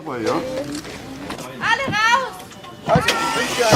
dabei, ja? Alle raus! Also, ich wünsche dir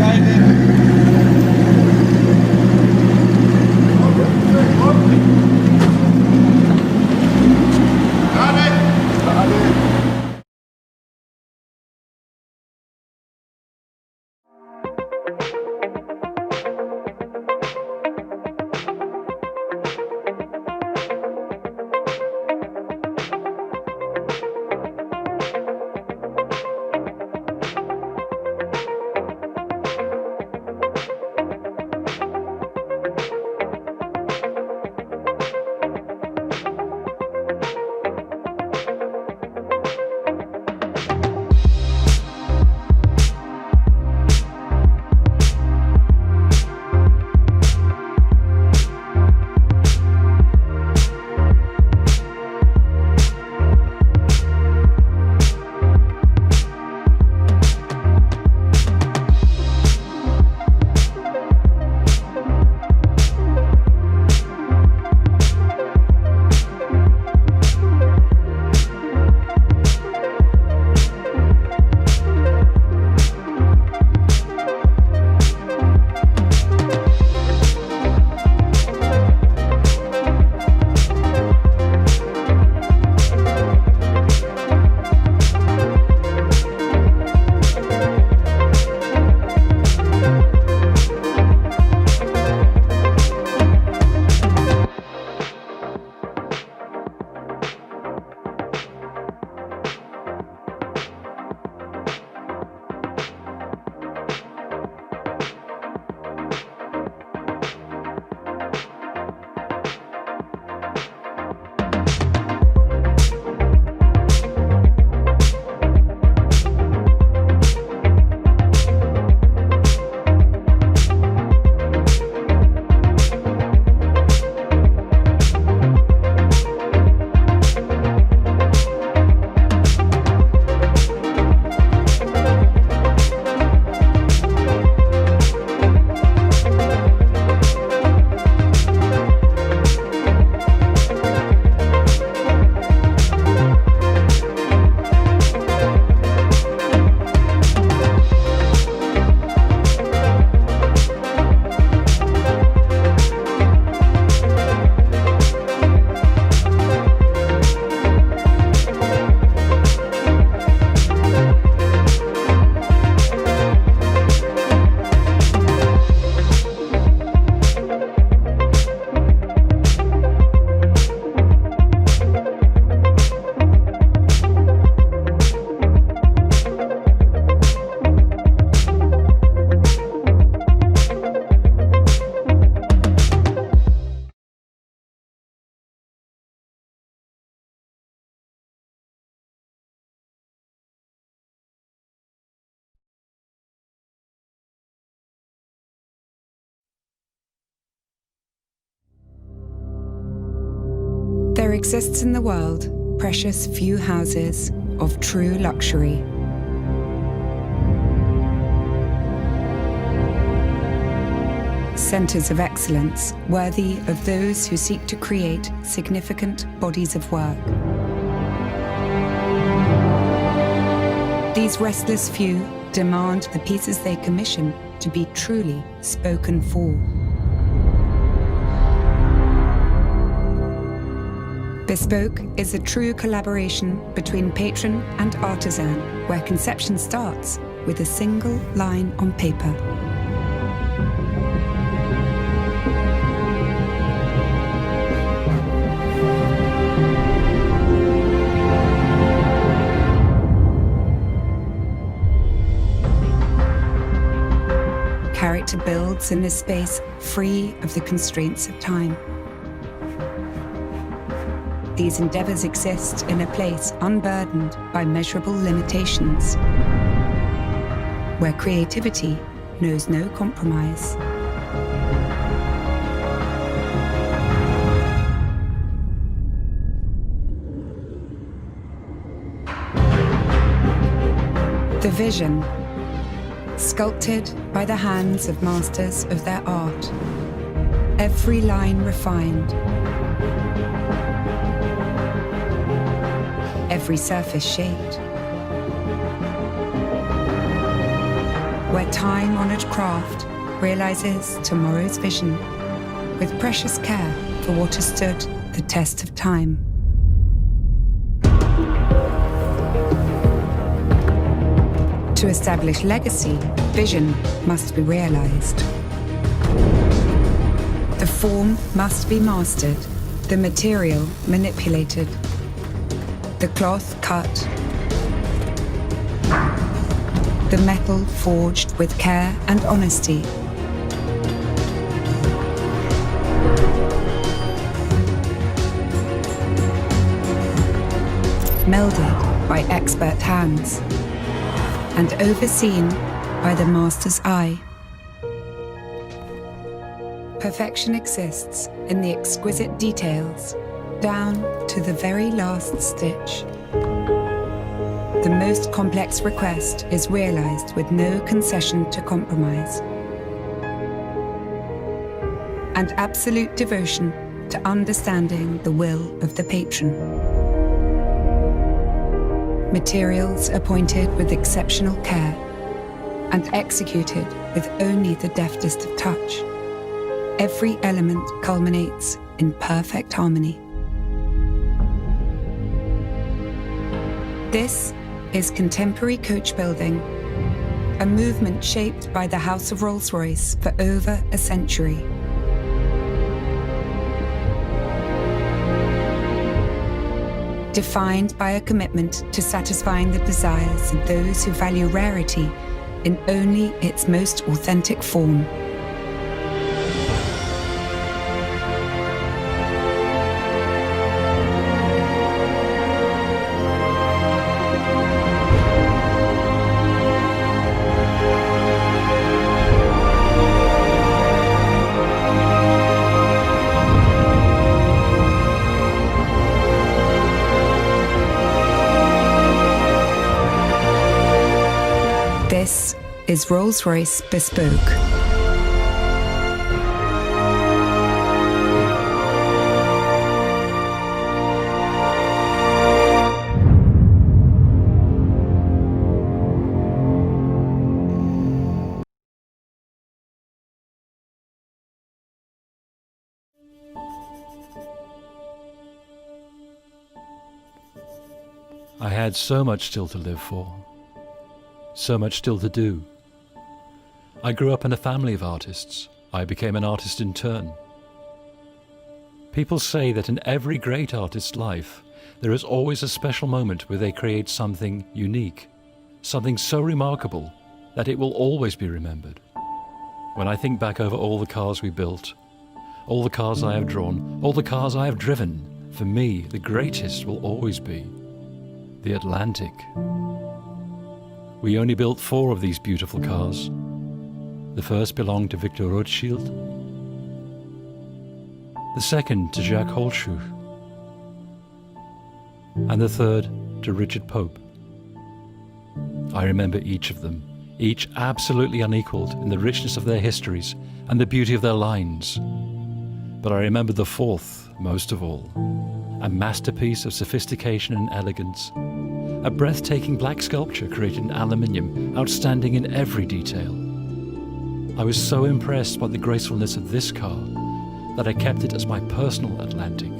einen There exists in the world precious few houses of true luxury. centres of excellence worthy of those who seek to create significant bodies of work. These restless few demand the pieces they commission to be truly spoken for. Bespoke is a true collaboration between patron and artisan, where conception starts with a single line on paper. Character builds in a space free of the constraints of time. These endeavours exist in a place unburdened by measurable limitations, where creativity knows no compromise. The vision, sculpted by the hands of masters of their art, every line refined, every surface shaped, where time-honoured craft realises tomorrow's vision with precious care for what has stood the test of time. To establish legacy, vision must be realised. The form must be mastered, the material manipulated, the cloth cut, the metal forged with care and honesty, melded by expert hands, and overseen by the master's eye. Perfection exists in the exquisite details, down to the very last stitch. The most complex request is realized with no concession to compromise. And absolute devotion to understanding the will of the patron. Materials appointed with exceptional care and executed with only the deftest of touch. Every element culminates in perfect harmony. This is contemporary coach building, a movement shaped by the House of Rolls-Royce for over a century. Defined by a commitment to satisfying the desires of those who value rarity in only its most authentic form. This is Rolls-Royce Bespoke. I had so much still to live for, so much still to do. I grew up in a family of artists. I became an artist in turn. People say that in every great artist's life, there is always a special moment where they create something unique, something so remarkable that it will always be remembered. When I think back over all the cars we built, all the cars I have drawn, all the cars I have driven, for me, the greatest will always be the Atlantic. We only built 4 of these beautiful cars. The first belonged to Victor Rothschild, the second to Jacques Holschuh, and the third to Richard Pope. I remember each of them, each absolutely unequaled in the richness of their histories and the beauty of their lines. But I remember the fourth most of all, a masterpiece of sophistication and elegance, a breathtaking black sculpture created in aluminium, outstanding in every detail. I was so impressed by the gracefulness of this car that I kept it as my personal Atlantic,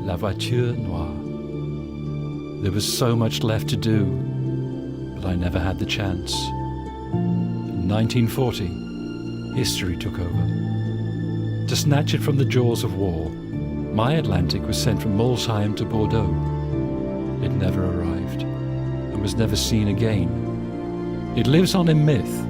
La Voiture Noire. There was so much left to do, but I never had the chance. In 1940, history took over. To snatch it from the jaws of war, my Atlantic was sent from Molsheim to Bordeaux. It never arrived and was never seen again. It lives on in myth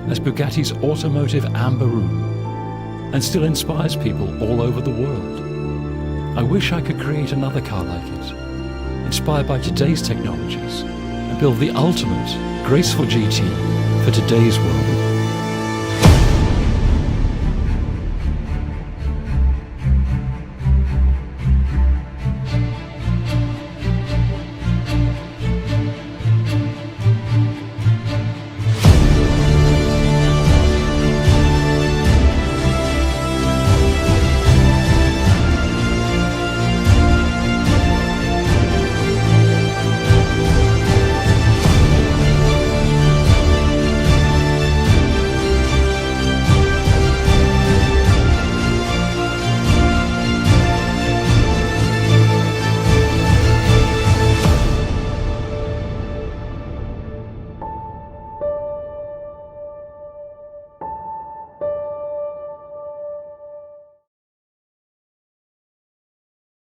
as Bugatti's automotive amber room and still inspires people all over the world. I wish I could create another car like it, inspired by today's technologies, and build the ultimate graceful GT for today's world.